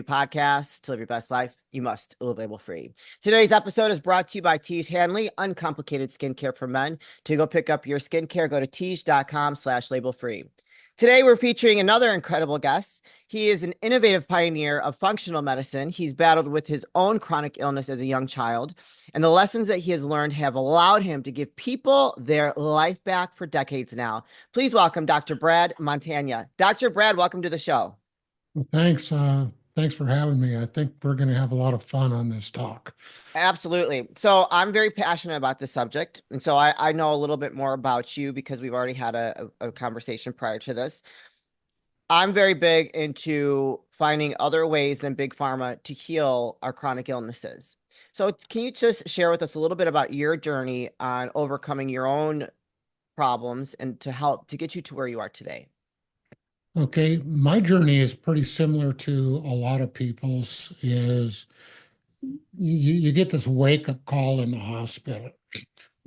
Podcast. To live your best life, you must live label free. Today's episode is brought to you by Tiege Hanley, uncomplicated skincare for men. To go pick up your skincare, go to tiege.com/label free. Today, we're featuring another incredible guest. He is an innovative pioneer of functional medicine. He's battled with his own chronic illness as a young child, and the lessons that he has learned have allowed him to give people their life back for decades now. Please welcome Dr. Brad Montagne. Dr. Brad, welcome to the show. Well, thanks for having me. I think we're going to have a lot of fun on this talk. Absolutely. So I'm very passionate about this subject. And so I know a little bit more about you because we've already had a conversation prior to this. I'm very big into finding other ways than big pharma to heal our chronic illnesses. So can you just share with us a little bit about your journey on overcoming your own problems and to help to get you to where you are today? Okay, my journey is pretty similar to a lot of people's is you get this wake-up call in the hospital.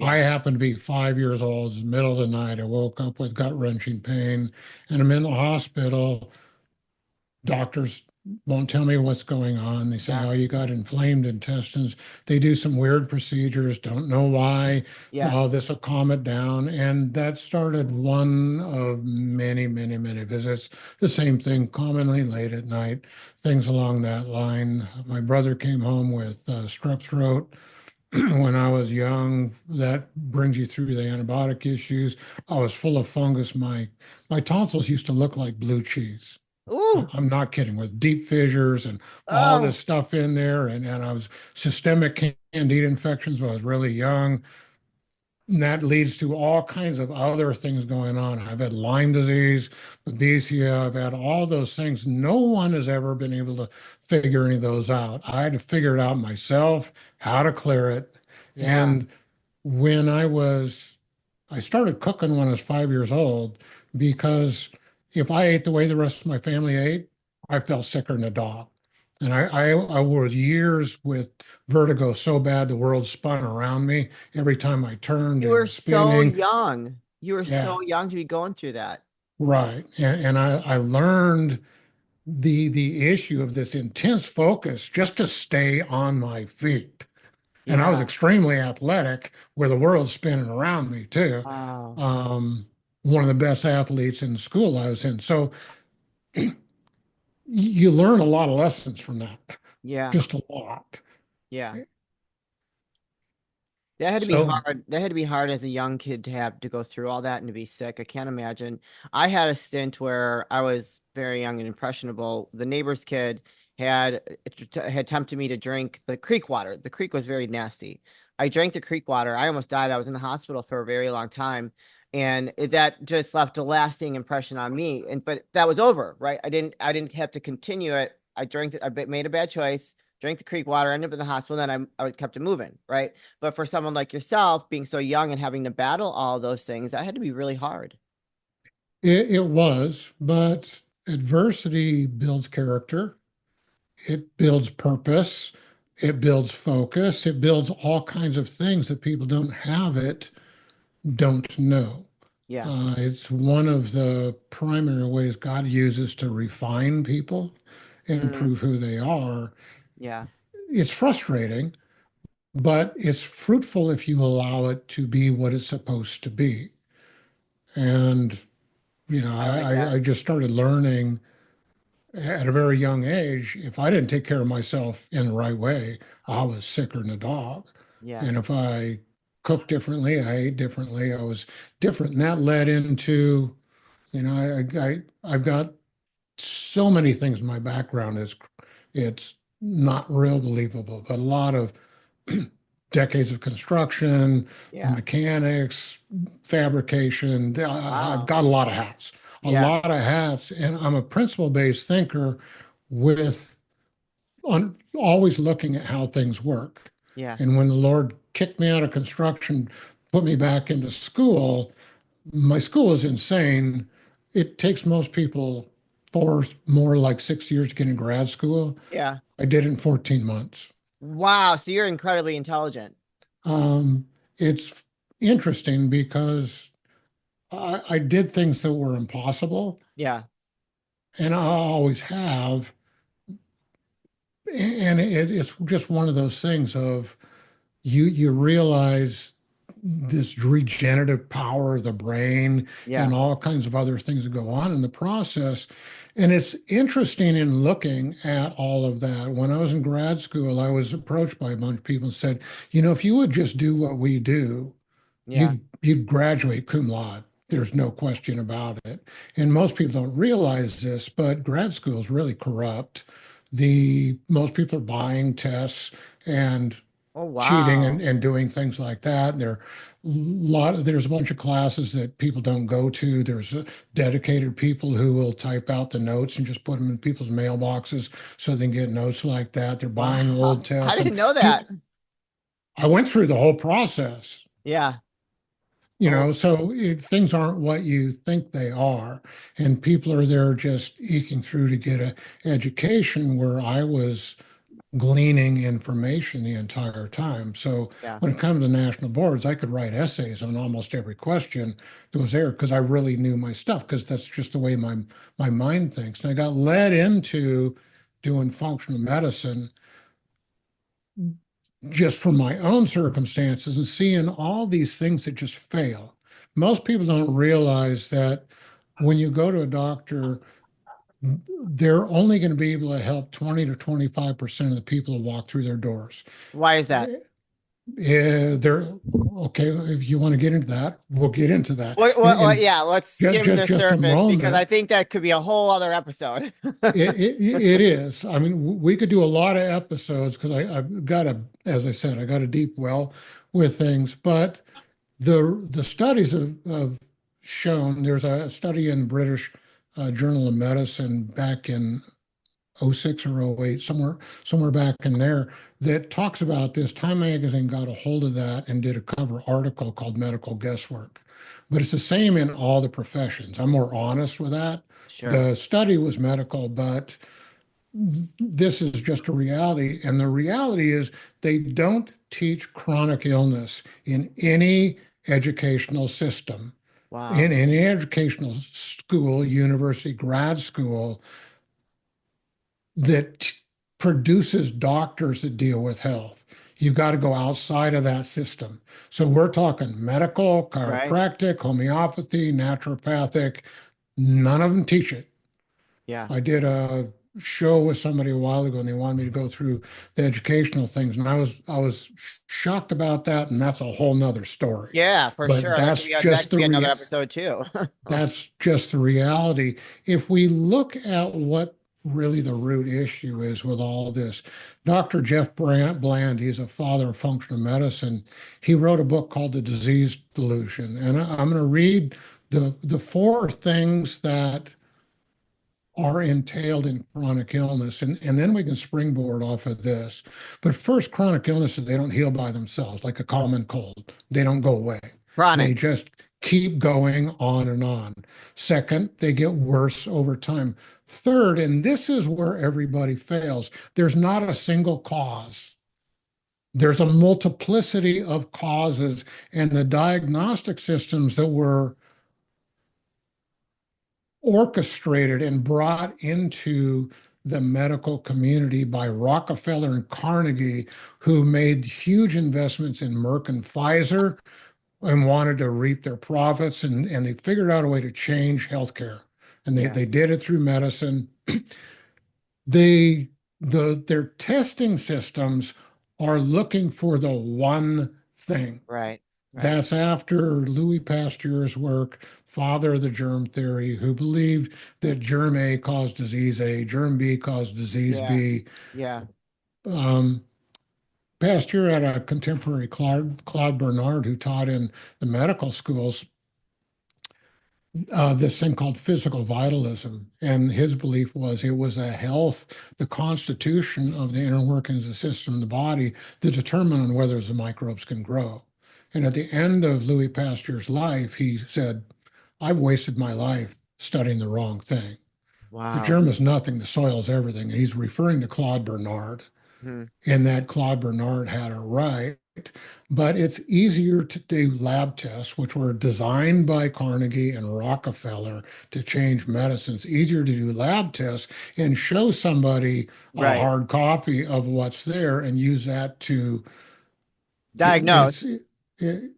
I Yeah. happened to be 5 years old. It was the middle of the night. I woke up with gut-wrenching pain, and I'm in the hospital. Doctors won't tell me what's going on. They say, Yeah. oh, you got inflamed intestines. They do some weird procedures, don't know why. Yeah. Oh, this will calm it down. And that started one of many, many, many visits. The same thing, commonly late at night, things along that line. My brother came home with strep throat. When I was young, that brings you through the antibiotic issues. I was full of fungus. My tonsils used to look like blue cheese. Ooh. I'm not kidding, with deep fissures and all this Oh. stuff in there. And I was systemic candida infections when I was really young. And that leads to all kinds of other things going on. I've had Lyme disease, babesia, I've had all those things. No one has ever been able to figure any of those out. I had to figure it out myself, how to clear it. Yeah. And when I started cooking when I was 5 years old because if I ate the way the rest of my family ate, I felt sicker than a dog. And I was years with vertigo so bad the world spun around me. Every time I turned, You it were was so spinning. young. You were Yeah, so young to be going through that. right. And I learned the issue of this intense focus just to stay on my feet. And I was Yeah. extremely athletic where the world's spinning around me too. Wow. Um, one of the best athletes in the school I was in. So you learn a lot of lessons from that, Yeah. just a lot. Yeah. That had to be So hard. That had to be hard as a young kid to have to go through all that and to be sick. I can't imagine. I had a stint where I was very young and impressionable. The neighbor's kid had tempted me to drink the creek water. The creek was very nasty. I drank the creek water. I almost died. I was in the hospital for a very long time. And that just left a lasting impression on me. And but that was over, right? I didn't have to continue it. I drank it, made a bad choice, drank the creek water, ended up in the hospital, then I kept it moving, right? But for someone like yourself, being so young and having to battle all those things, that had to be really hard. it was, but adversity builds character. It builds purpose. It builds focus. It builds all kinds of things that people don't have it, don't know. Yeah. It's one of the primary ways God uses to refine people and Mm, prove who they are. yeah. It's frustrating, but it's fruitful if you allow it to be what it's supposed to be. And, I like that. I just started learning at a very young age. If I didn't take care of myself in the right way, I was sicker than a dog. Yeah. And if I cooked differently, I ate differently, I was different. And that led into, I've got so many things in my background. It's not real believable, but a lot of decades of construction, Yeah. mechanics, fabrication. I've Wow. got a lot of hats, a Yeah. lot of hats, and I'm a principle-based thinker with always looking at how things work. Yeah. And when the Lord kicked me out of construction, put me back into school, my school is insane. It takes most people more like 6 years to get in grad school. Yeah. I did it in 14 months. Wow. So you're incredibly intelligent. It's interesting because I did things that were impossible, Yeah. and I always have, and it's just one of those things of you realize this regenerative power of the brain and Yeah. all kinds of other things that go on in the process. And it's interesting in looking at all of that. When I was in grad school, I was approached by a bunch of people and said, if you would just do what we do, Yeah. you'd graduate cum laude. There's no question about it. And most people don't realize this, but grad school is really corrupt. The most people are buying tests and Oh, cheating wow. and doing things like that. There's a bunch of classes that people don't go to. There's dedicated people who will type out the notes and just put them in people's mailboxes so they can get notes like that. They're buying Wow. old I tests didn't know that. I went through the whole process. Yeah. Oh, So things aren't what you think they are, and people are there just eking through to get a education where I was gleaning information the entire time. So yeah. when it comes to national boards, I could write essays on almost every question that was there because I really knew my stuff because that's just the way my mind thinks. And I got led into doing functional medicine just from my own circumstances and seeing all these things that just fail. Most people don't realize that when you go to a doctor, they're only going to be able to help 20 to 25% of the people who walk through their doors. Why is that? They're okay. If you want to get into that, we'll get into that in Yeah, let's just skim just the just a surface because I moment. think that could be a whole other episode. It is. I mean, we could do a lot of episodes because I've got as I said, I got a deep well with things, but the studies have shown there's a study in British Journal of Medicine back in '06 or '08, somewhere back in there, that talks about this. Time Magazine got a hold of that and did a cover article called Medical Guesswork. But it's the same in all the professions. I'm more honest with that. Sure. The study was medical, but this is just a reality. And the reality is they don't teach chronic illness in any educational system, in Wow. any educational school, university, grad school that produces doctors that deal with health. You've got to go outside of that system. So we're talking medical, Right. chiropractic, homeopathy, naturopathic. None of them teach it. Yeah. I did a show with somebody a while ago and they wanted me to go through the educational things. And I was shocked about that. And that's a whole nother story. Yeah, for But sure. That could be another episode too. that's just the reality. If we look at what really the root issue is with all this, Dr. Jeff Bland, he's a father of functional medicine. He wrote a book called The Disease Delusion. And I'm going to read the four things that are entailed in chronic illness. And then we can springboard off of this. But first, chronic illnesses, they don't heal by themselves, like a common cold. They don't go away. They Chronic. just keep going on and on. Second, they get worse over time. Third, and this is where everybody fails, there's not a single cause. There's a multiplicity of causes, and the diagnostic systems that were orchestrated and brought into the medical community by Rockefeller and Carnegie, who made huge investments in Merck and Pfizer and wanted to reap their profits. And they figured out a way to change healthcare. And Yeah. they did it through medicine. They their testing systems are looking for the one thing. Right. Right. That's after Louis Pasteur's work, father of the germ theory, who believed that germ A caused disease A, germ B caused disease Yeah. B. Yeah. Um, Pasteur had a contemporary, Claude Bernard, who taught in the medical schools this thing called physical vitalism. And his belief was it was a health, the constitution of the inner workings of the system of the body that determine on whether the microbes can grow. And at the end of Louis Pasteur's life, he said, I've wasted my life studying the wrong thing. The Wow. germ is nothing, the soil is everything. And he's referring to Claude Bernard, Hmm. in that Claude Bernard had it right. But it's easier to do lab tests, which were designed by Carnegie and Rockefeller to change medicines. Easier to do lab tests and show somebody a Right. hard copy of what's there and use that it's Diagnose. it,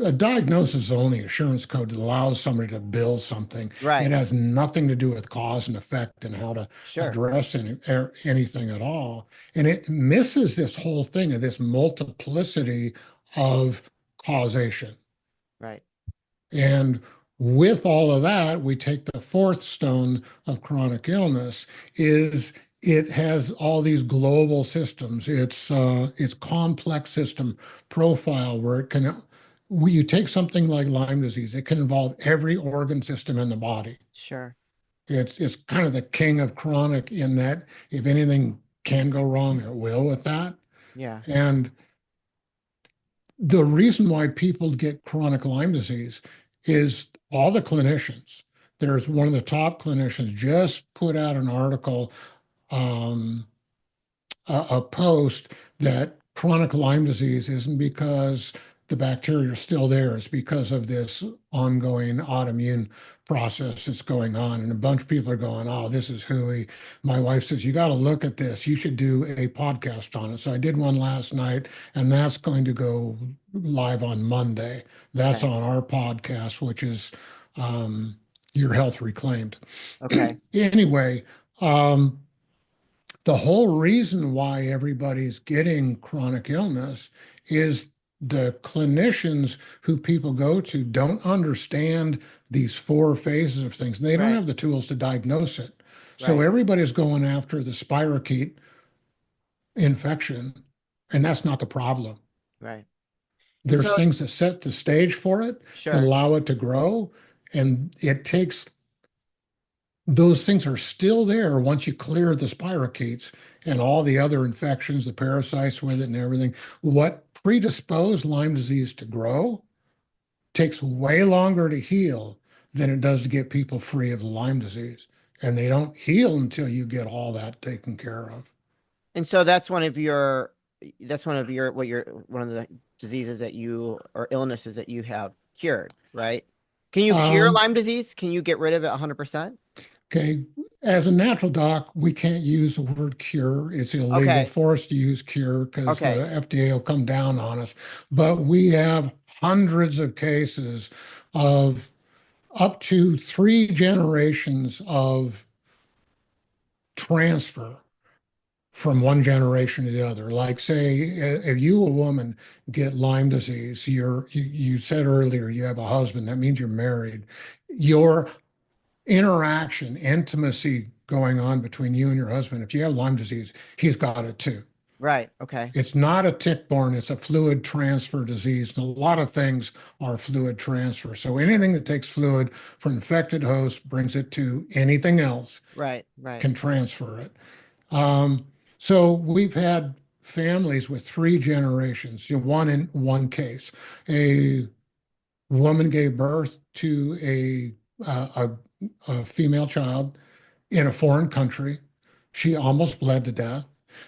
a diagnosis is only assurance code that allows somebody to bill something. It Right. has nothing to do with cause and effect and how to Sure. address anything at all. And it misses this whole thing of this multiplicity of causation. Right. And with all of that, we take the fourth stone of chronic illness is it has all these global systems. It's complex system profile where it can when you take something like Lyme disease, it can involve every organ system in the body. Sure. It's kind of the king of chronic in that if anything can go wrong, it will with that. Yeah. And the reason why people get chronic Lyme disease is all the clinicians. There's one of the top clinicians just put out an article, um, a post that chronic Lyme disease isn't because the bacteria are still there. It's because of this ongoing autoimmune process that's going on. And a bunch of people are going, oh, this is hooey. My wife says, you got to look at this. You should do a podcast on it. So I did one last night, and that's going to go live on Monday. That's Okay. on our podcast, which is um, Your Health Reclaimed. Okay. Anyway, the whole reason why everybody's getting chronic illness is the clinicians who people go to don't understand these four phases of things. They don't Right. have the tools to diagnose it. So Right. everybody's going after the spirochete infection, and that's not the problem. Right. And There's so, things that set the stage for it, that sure. allow it to grow, and it takes those things are still there once you clear the spirochetes and all the other infections, the parasites with it and everything. What predisposed Lyme disease to grow takes way longer to heal than it does to get people free of Lyme disease. And they don't heal until you get all that taken care of. And so that's one of your one of the diseases that you or illnesses that you have cured, right? Can you cure Um, Lyme disease? Can you get rid of it 100%? okay, as a natural doc, we can't use the word cure. It's illegal Okay. for us to use cure because Okay. the FDA will come down on us. But we have hundreds of cases of up to three generations of transfer from one generation to the other. Like say, if you, a woman, get Lyme disease, you said earlier you have a husband, that means you're married. Your interaction, intimacy going on between you and your husband, if you have Lyme disease, he's got it too. Right. Okay. It's not a tick-borne, it's a fluid transfer disease. And a lot of things are fluid transfer. So Sure. anything that takes fluid from infected host brings it to anything else Right. Right. can transfer it. Um, so we've had families with three generations, one in one case. A woman gave birth to a female child in a foreign country. She almost bled to death.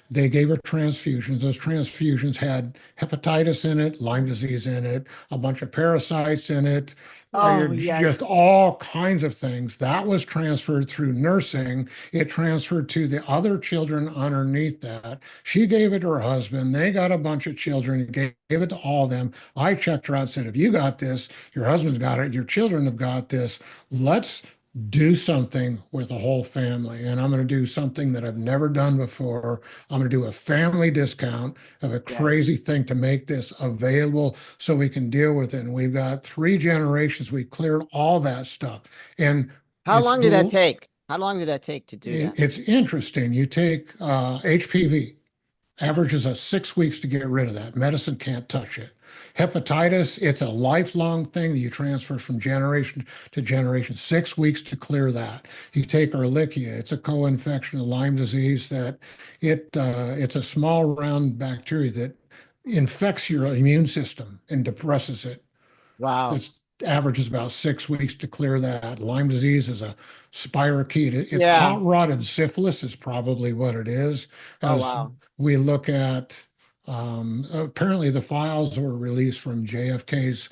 They gave her transfusions. Those transfusions had hepatitis in it, Lyme disease in it, a bunch of parasites in it, Oh, just yikes. all kinds of things. That was transferred through nursing. It transferred to the other children underneath that. She gave it to her husband. They got a bunch of children, gave it to all of them. I checked her out and said, if you got this, your husband's got it, your children have got this. Let's do something with the whole family. And I'm going to do something that I've never done before. I'm going to do a family discount of a Yeah. crazy thing to make this available so we can deal with it. And we've got three generations. We cleared all that stuff. And How it's long did that take? How long did that take to do that? it's interesting. You take HPV, averages us 6 weeks to get rid of that. Medicine can't touch it. Hepatitis, it's a lifelong thing that you transfer from generation to generation. 6 weeks to clear that. You take Ehrlichia, it's a co-infection of Lyme disease that it's a small round bacteria that infects your immune system and depresses it. Wow. It's averages about 6 weeks to clear that. Lyme disease is a spirochete. It's Yeah. hot rotted syphilis is probably what it is. Oh, As wow. we look at Apparently, the files were released from JFK's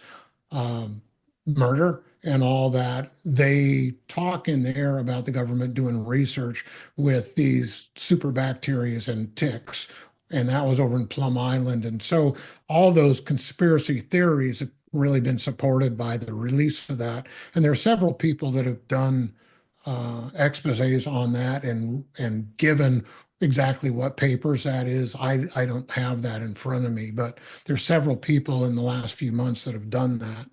um, murder and all that. They talk in there about the government doing research with these super bacterias and ticks, and that was over in Plum Island. And so all those conspiracy theories have really been supported by the release of that. And there are several people that have done exposés on that and given exactly what papers that is. I don't have that in front of me, but there's several people in the last few months that have done that.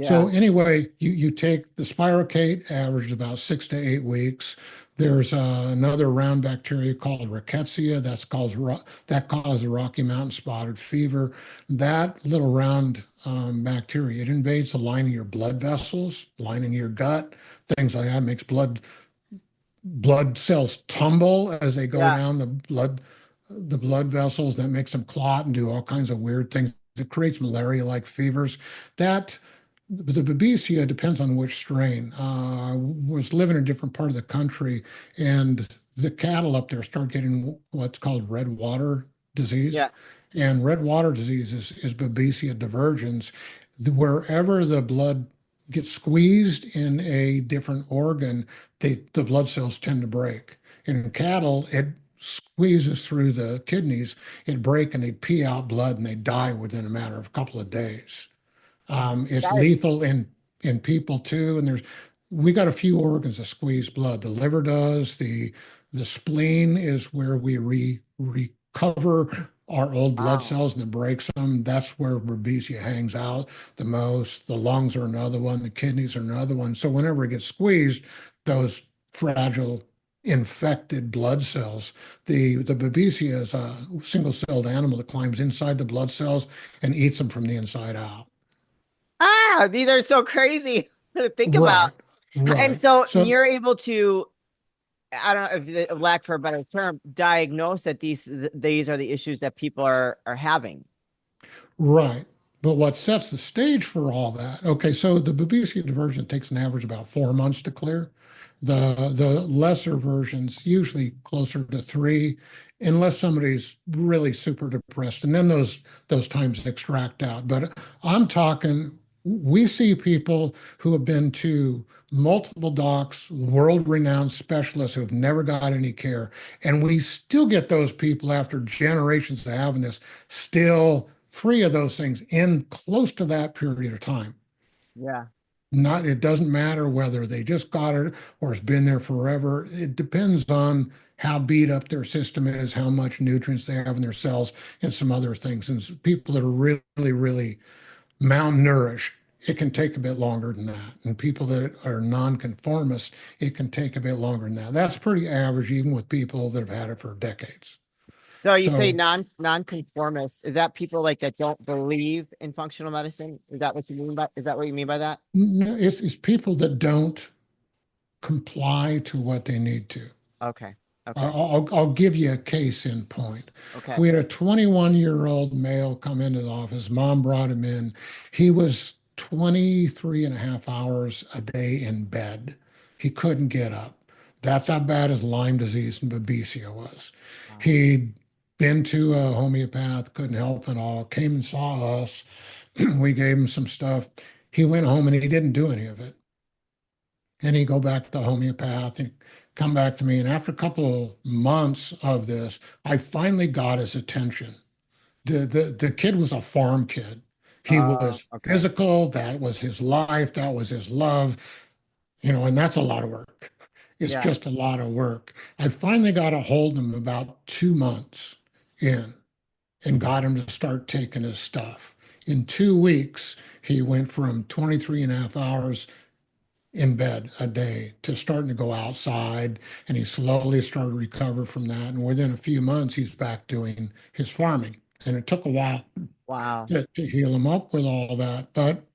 So Yeah. anyway, you take the spirocate, averaged about 6 to 8 weeks. There's another round bacteria called rickettsia that causes Rocky Mountain spotted fever. That little round bacteria, it invades the lining of your blood vessels, lining of your gut, things like that. Makes blood cells tumble as they go Yeah. down the blood vessels. That makes them clot and do all kinds of weird things. It creates malaria-like fevers. That the Babesia depends on which strain. Was living in a different part of the country, and the cattle up there start getting what's called red water disease. Yeah. And red water disease is Babesia divergens. Wherever the blood gets squeezed in a different organ, the blood cells tend to break. And in cattle, it squeezes through the kidneys, it break and they pee out blood and they die within a matter of a couple of days. It's That is, lethal in people too. And we got a few organs that squeeze blood. The liver does. The spleen is where we recover our old blood wow. cells and it breaks them. That's where Babesia hangs out the most. The lungs are another one. The kidneys are another one. So whenever it gets squeezed, those fragile infected blood cells. The Babesia is a single-celled animal that climbs inside the blood cells and eats them from the inside out. Ah, these are so crazy to think about. Right, And right. so So, you're able to, I don't know if the lack for a better term, diagnose that these are the issues that people are having. right. But what sets the stage for all that? Okay, so the Babesia diversion takes an average about 4 months to clear. The lesser versions usually closer to three, unless somebody's really super depressed, and then those times extract out. But I'm talking, we see people who have been to multiple docs, world-renowned specialists who have never got any care, and we still get those people after generations of having this still free of those things in close to that period of time. Yeah. Not, it doesn't matter whether they just got it or it's been there forever. It depends on how beat up their system is, how much nutrients they have in their cells, and some other things. And people that are really, really malnourished, it can take a bit longer than that. And people that are nonconformists, it can take a bit longer than that. That's pretty average, even with people that have had it for decades. So you say So non-conformists. Is that people like that don't believe in functional medicine? Is that what you mean by, is that what you mean by that? it's people that don't comply to what they need to. Okay. Okay. I'll give you a case in point. Okay. We had a 21-year-old male come into the office. Mom brought him in. He was 23 and a half hours a day in bed. He couldn't get up. That's how bad his Lyme disease and Babesia was. Wow. He'd been to a homeopath, couldn't help at all, came and saw us. We gave him some stuff. He went home and he didn't do any of it. And he'd go back to the homeopath and come back to me. And after a couple months of this, I finally got his attention. The kid was a farm kid. He was Okay. physical. That was his life. That was his love, and that's a lot of work. It's Yeah. just a lot of work. I finally got a hold of him about 2 months in and got him to start taking his stuff. In 2 weeks, he went from 23 and a half hours in bed a day to starting to go outside, and he slowly started to recover from that. And within a few months, he's back doing his farming. And it took a while Wow. to heal him up with all that. But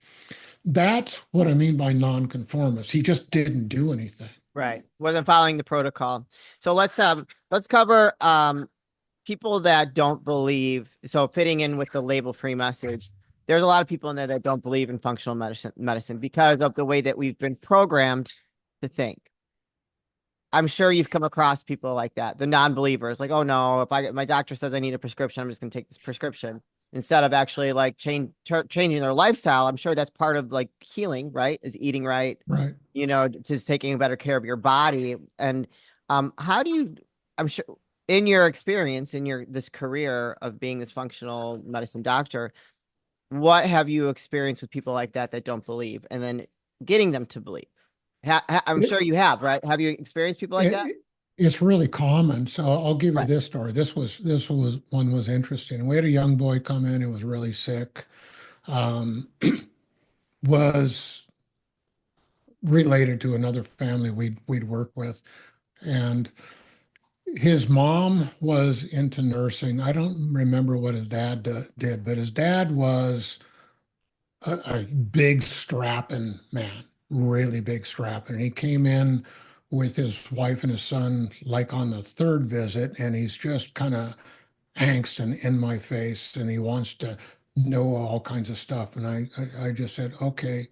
that's what I mean by nonconformist. He just didn't do anything. Right. Wasn't following the protocol. So let's cover people that don't believe. So fitting in with the label free message, there's a lot of people in there that don't believe in functional medicine because of the way that we've been programmed to think. I'm sure you've come across people like that, the non-believers, like, oh no, if my doctor says I need a prescription, I'm just gonna take this prescription instead of actually like changing their lifestyle. I'm sure that's part of like healing, right? Is eating right, Right. just taking better care of your body. And how do you? I'm sure in your experience, in your this career of being this functional medicine doctor, what have you experienced with people like that that don't believe, and then getting them to believe? I'm It, sure you have, right? Have you experienced people like that? it, it's really common. So I'll give you Right. this story. This was one was interesting. We had a young boy come in who was really sick. Um, was related to another family we'd worked with, and his mom was into nursing. I don't remember what his dad did, but his dad was a big strapping man, really big strapping. And he came in with his wife and his son like on the third visit, and he's just kind of angst and in my face, and he wants to know all kinds of stuff. And I just said, okay,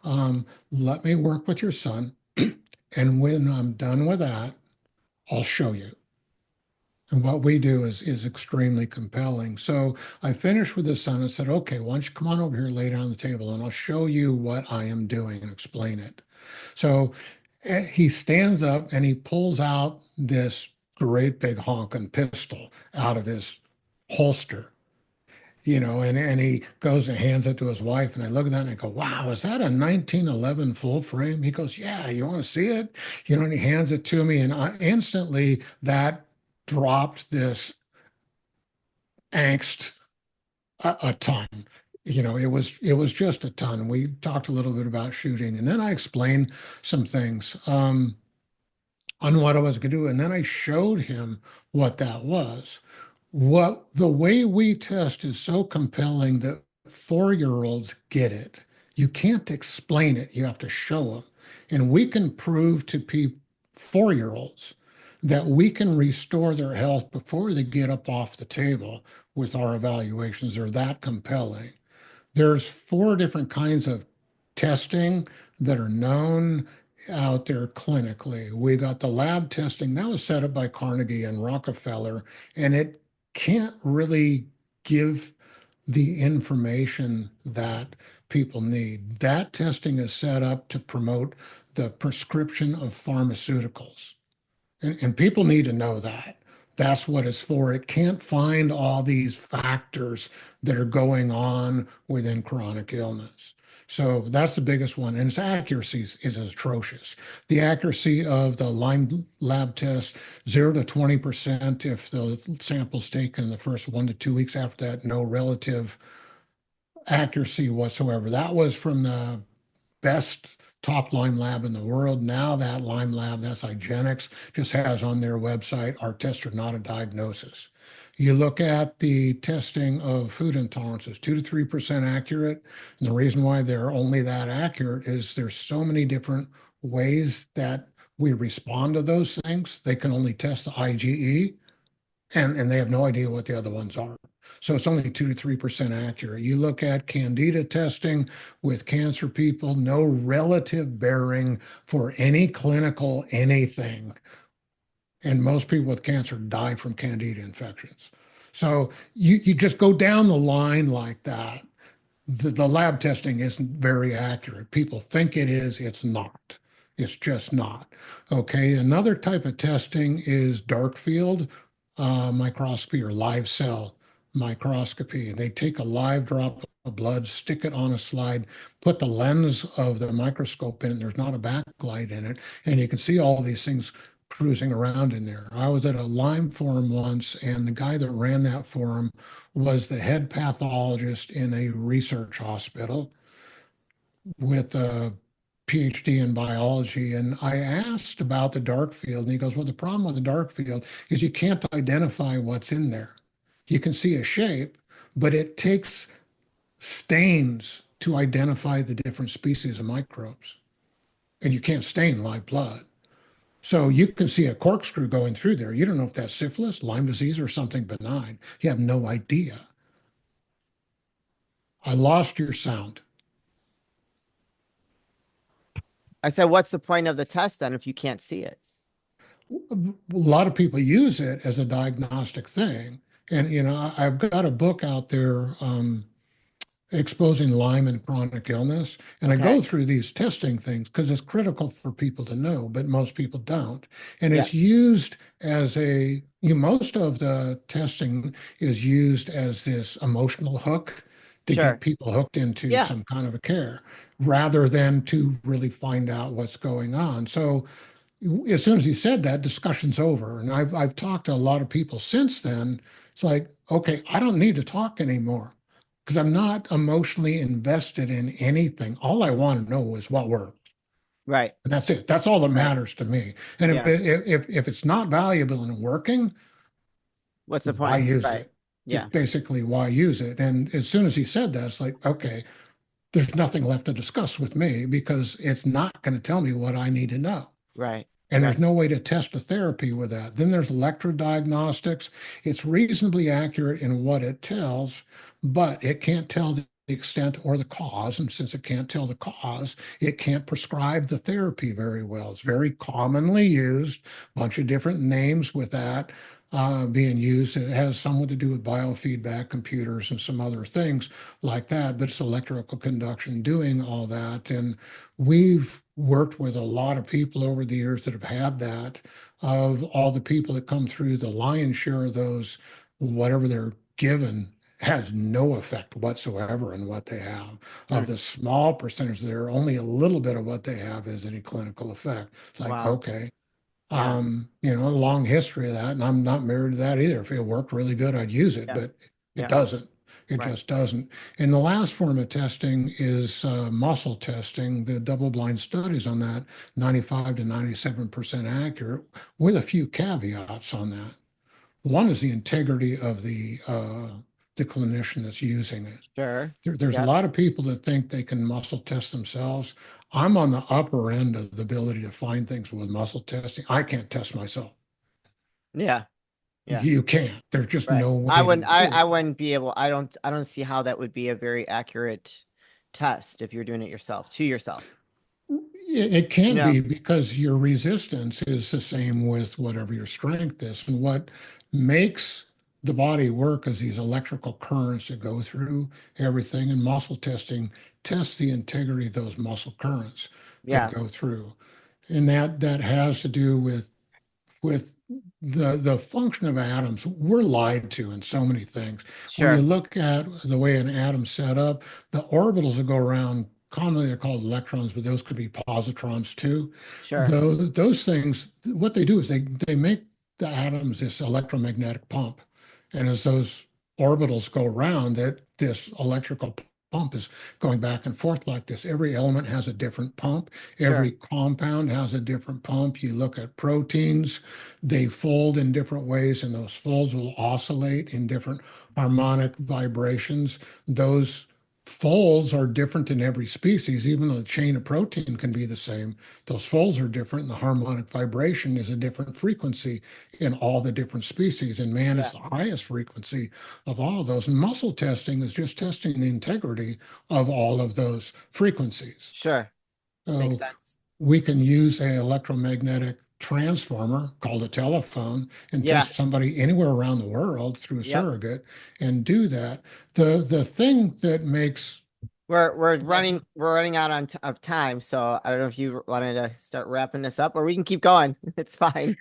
let me work with your son. And when I'm done with that, I'll show you. And what we do is extremely compelling. So I finished with his son and said, okay, why don't you come on over here, lay down on the table, and I'll show you what I am doing and explain it. So he stands up and he pulls out this great big honking pistol out of his holster, and he goes and hands it to his wife. And I look at that and I go, wow, is that a 1911 full frame? He goes, yeah, you want to see it? And he hands it to me. And instantly that dropped this angst a ton. It was just a ton. We talked a little bit about shooting, and then I explained some things on what I was going to do, and then I showed him what that was. What the way we test is so compelling that 4-year-olds get it. You can't explain it. You have to show them, and we can prove to people 4-year-olds that we can restore their health before they get up off the table with our evaluations. They're that compelling. There's 4 different kinds of testing that are known out there clinically. We got the lab testing that was set up by Carnegie and Rockefeller, and it can't really give the information that people need. That testing is set up to promote the prescription of pharmaceuticals. And people need to know that. That's what it's for. It can't find all these factors that are going on within chronic illness. So that's the biggest one. And its accuracy is atrocious. The accuracy of the Lyme lab test, 0 to 20% if the sample's taken the first 1 to 2 weeks after that, no relative accuracy whatsoever. That was from the best top Lyme lab in the world. Now that Lyme lab, that's IGeneX, just has on their website, our tests are not a diagnosis. You look at the testing of food intolerances, 2 to 3% accurate. And the reason why they're only that accurate is there's so many different ways that we respond to those things. They can only test the IgE, and they have no idea what the other ones are. So it's only 2 to 3% accurate. You look at candida testing with cancer people, no relative bearing for any clinical anything. And most people with cancer die from candida infections. So you just go down the line like that. The lab testing isn't very accurate. People think it is, it's not. It's just not. Okay, another type of testing is dark field microscopy or live cell microscopy. They take a live drop of blood, stick it on a slide, put the lens of the microscope in it. There's not a backlight in it, and you can see all these things cruising around in there. I was at a Lyme forum once, and the guy that ran that forum was the head pathologist in a research hospital with a PhD in biology. And I asked about the dark field, and he goes, well, the problem with the dark field is you can't identify what's in there. You can see a shape, but it takes stains to identify the different species of microbes. And you can't stain live blood. So you can see a corkscrew going through there. You don't know if that's syphilis, Lyme disease, or something benign. You have no idea. I lost your sound. I said, what's the point of the test then if you can't see it? A lot of people use it as a diagnostic thing. And, I've got a book out there, exposing Lyme and chronic illness. And I Okay. go through these testing things because it's critical for people to know, but most people don't. And Yeah. it's used as most of the testing is used as this emotional hook to get Sure. people hooked into Yeah. some kind of a care rather than to really find out what's going on. So as soon as he said that, discussion's over. And I've talked to a lot of people since then. It's like, okay, I don't need to talk anymore because I'm not emotionally invested in anything. All I want to know is what works. Right. And that's it. That's all that Right. matters to me. And if Yeah. if it's not valuable and working, What's the why point? use Right. it? It's Yeah. basically why use it. And as soon as he said that, it's like, okay, there's nothing left to discuss with me because it's not going to tell me what I need to know. Right. And there's Right. no way to test a therapy with that. Then there's electrodiagnostics. It's reasonably accurate in what it tells, but it can't tell the extent or the cause. And since it can't tell the cause, it can't prescribe the therapy very well. It's very commonly used, a bunch of different names with that being used. It has somewhat to do with biofeedback computers and some other things like that, but it's electrical conduction doing all that. And we've worked with a lot of people over the years that have had that. Of all the people that come through, the lion's share of those, whatever they're given, has no effect whatsoever in what they have. Hmm. Of the small percentage there, only a little bit of what they have is any clinical effect. It's like, Wow. okay, Yeah. a long history of that, and I'm not married to that either. If it worked really good, I'd use it, Yeah. but it Yeah. doesn't. It Right. just doesn't. And the last form of testing is muscle testing. The double-blind studies on that, 95 to 97% accurate, with a few caveats on that. One is the integrity of the clinician that's using it. Sure. There's a Yep. lot of people that think they can muscle test themselves. I'm on the upper end of the ability to find things with muscle testing. I can't test myself. Yeah. Yeah. You can't. There's just Right. no way to do I it. wouldn't be able, I don't see how that would be a very accurate test if you're doing it yourself, to yourself. It You can't know? be because your resistance is the same with whatever your strength is. And what makes the body work is these electrical currents that go through everything. And muscle testing tests the integrity of those muscle currents that Yeah. go through. And that has to do with the function of atoms. We're lied to in so many things. When you Sure. look at the way an atom's set up, the orbitals that go around, commonly they're called electrons, but those could be positrons too. Sure. Those things, what they do is they make the atoms this electromagnetic pump. And as those orbitals go around, that this electrical pump is going back and forth like this. Every element has a different pump. Every Sure. compound has a different pump. You look at proteins, they fold in different ways, and those folds will oscillate in different harmonic vibrations. Those folds are different in every species, even though the chain of protein can be the same. Those folds are different, and the harmonic vibration is a different frequency in all the different species. And man Yeah. is the highest frequency of all of those. And muscle testing is just testing the integrity of all of those frequencies. Sure. Makes So sense. we can use a electromagnetic transformer called a telephone and Yeah. test somebody anywhere around the world through a Yep. surrogate and do that. The thing that makes We're running out of time, so I don't know if you wanted to start wrapping this up or we can keep going. It's fine.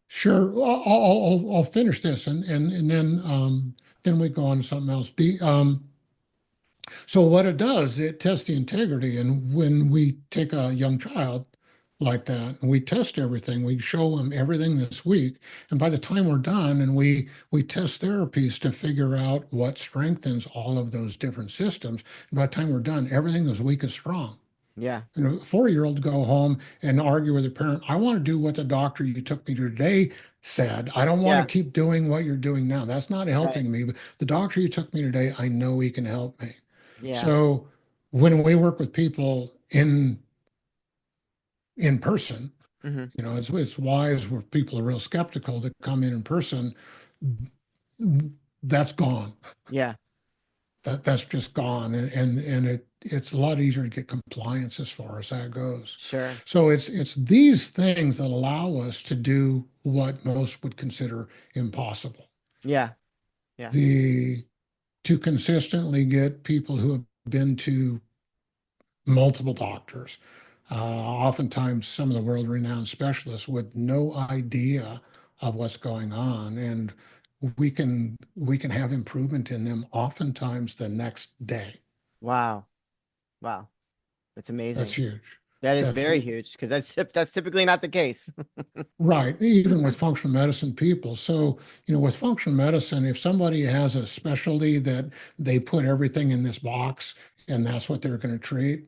sure I'll finish this and then we go on to something else. The So what it does, it tests the integrity. And when we take a young child like that and we test everything, we show them everything this week. And by the time we're done and we test therapies to figure out what strengthens all of those different systems, and by the time we're done, everything this week is strong. Yeah. And a 4-year-old go home and argue with a parent, I want to do what the doctor you took me to today said. I don't want to Yeah. keep doing what you're doing now. That's not Right. helping me. But the doctor you took me today, I know he can help me. Yeah. So when we work with people in person, Hmm. it's wise where people are real skeptical that come in person. That's gone. Yeah. That's just gone, and it's a lot easier to get compliance as far as that goes. Sure. So it's these things that allow us to do what most would consider impossible. Yeah. Yeah. The to consistently get people who have been to multiple doctors, oftentimes some of the world-renowned specialists with no idea of what's going on, and we can have improvement in them oftentimes the next day. Wow. Wow. That's That's amazing. huge. That is That's very huge because that's typically not the case. right, even with functional medicine people. So, with functional medicine, if somebody has a specialty that they put everything in this box and that's what they're going to treat,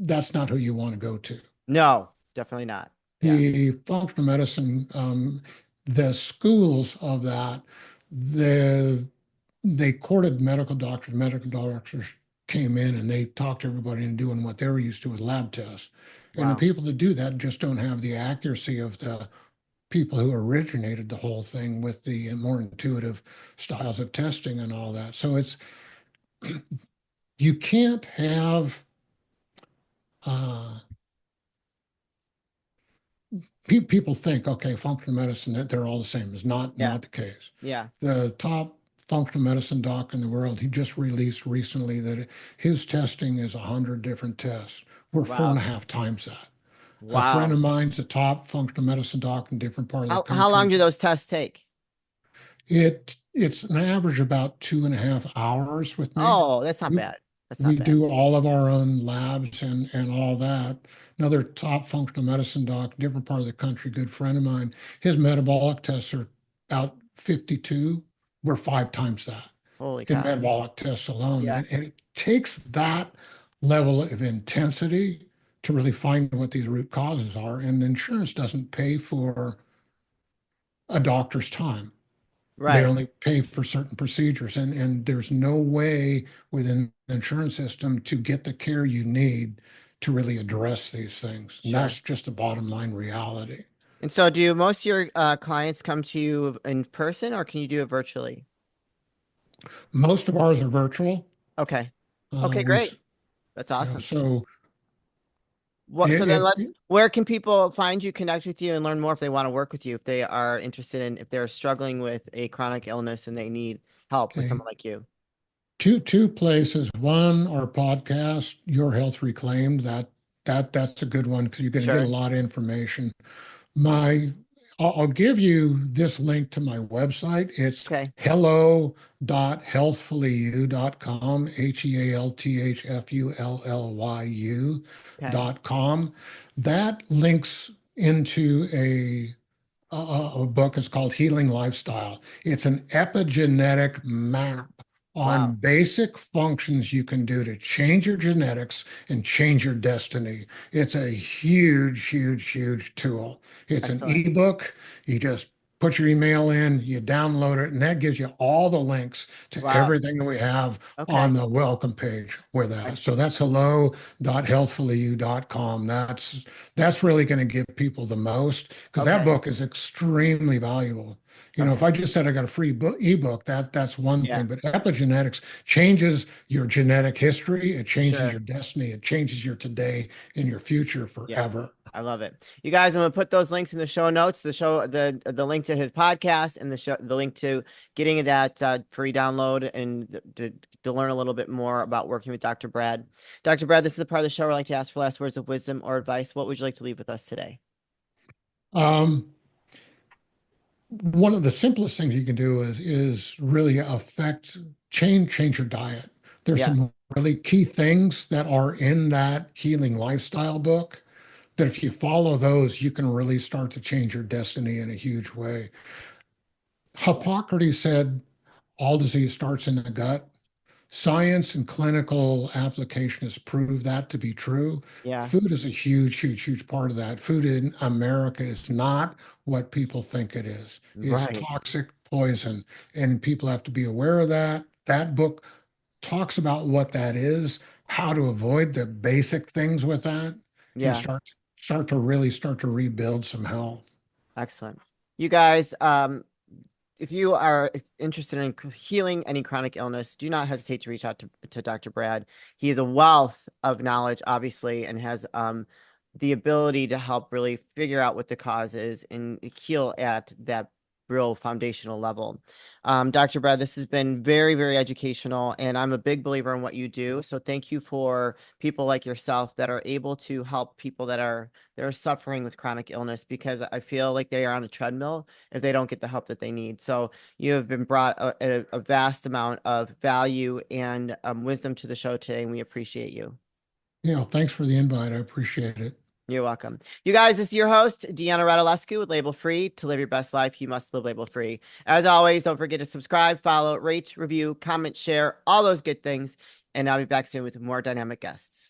that's not who you want to go to. No, definitely not. Yeah. The functional medicine, the schools of that, the they courted medical doctors. Medical doctors came in and they talked everybody into doing what they were used to with lab tests. And the Wow. people that do that just don't have the accuracy of the people who originated the whole thing with the more intuitive styles of testing and all that. So you can't have uh, people think, okay, functional medicine, they're all the same. It's Yeah. not the case. Yeah. The top functional medicine doc in the world, he just released recently that his testing is 100 different tests. We're four and Wow. a half times that. A friend Wow. of mine's a top functional medicine doc in a different part of the How long country. do those tests take? It's an average about 2.5 hours with me. Oh, that's not We, bad. That's not we bad. do all of our own labs and all that. Another top functional medicine doc, different part of the country, good friend of mine, his metabolic tests are about 52. We're five times that Holy in cow. metabolic tests alone. Yeah. And it takes that level of intensity to really find what these root causes are. And insurance doesn't pay for a doctor's time. They Right. only pay for certain procedures, and there's no way within the insurance system to get the care you need to really address these things. And Sure. that's just the bottom line reality. And so do most of your clients come to you in person or can you do it virtually? Most of ours are virtual. Okay. Uh, Okay, we, great. s- That's awesome. so What, so then it, let's, it where can people find you, connect with you, and learn more if they want to work with you, if they are interested in, if they're struggling with a chronic illness and they need help with okay. someone like you? Two places. One, our podcast, Your Health Reclaimed. That's a good one because you're going to get a Sure. lot of information. My, I'll give you this link to my website. It's Okay. hello.healthfullyu.com, HEALTHFULLYU Okay. dot com. That links into a book. It's called Healing Lifestyle. It's an epigenetic map on Wow. basic functions you can do to change your genetics and change your destiny. It's a huge, huge, huge tool. It's an Excellent. ebook. You just put your email in, you download it, and that gives you all the links to Wow. everything that we have on Okay. the welcome page with that. Ex- So that's hello.healthfullyu.com. That's really going to give people the most because that Okay. book is extremely valuable. If Okay. I just said I got a free book, ebook, that's one Yeah. thing, but epigenetics changes your genetic history, it changes your Sure. destiny, it changes your today and your future Yeah. forever. I love it. You guys, I'm gonna put those links in the show notes, the link to his podcast and the link to getting that free download and to learn a little bit more about working with Dr. Brad. Dr. Brad, this is the part of the show where I like to ask for last words of wisdom or advice. What would you like to leave with us today? Um, One of the simplest things you can do is really affect change your diet. There's Yeah, some really key things that are in that healing lifestyle book that if you follow those, you can really start to change your destiny in a huge way. Hippocrates said all disease starts in the gut. Science and clinical application has proved that to be true. yeah, Food is a huge, huge, huge part of that. Food in America is not what people think it is. It's right. toxic poison, and people have to be aware of that. That book talks about what that is, how to avoid the basic things with that, and Yeah, start to really start to rebuild some health. excellent. You guys, if you are interested in healing any chronic illness, do not hesitate to reach out to Dr. Brad. He is a wealth of knowledge, obviously, and has the ability to help really figure out what the cause is and heal at that real foundational level. Dr. Brad, this has been very, very educational, and I'm a big believer in what you do. So thank you for people like yourself that are able to help people that are suffering with chronic illness, because I feel like they are on a treadmill if they don't get the help that they need. So you have been brought a vast amount of value and wisdom to the show today, and we appreciate you. Yeah, thanks for the invite. I appreciate it. You're welcome. You guys, this is your host, Deanna Radulescu with Label Free. To live your best life, you must live label free. As always, don't forget to subscribe, follow, rate, review, comment, share, all those good things. And I'll be back soon with more dynamic guests.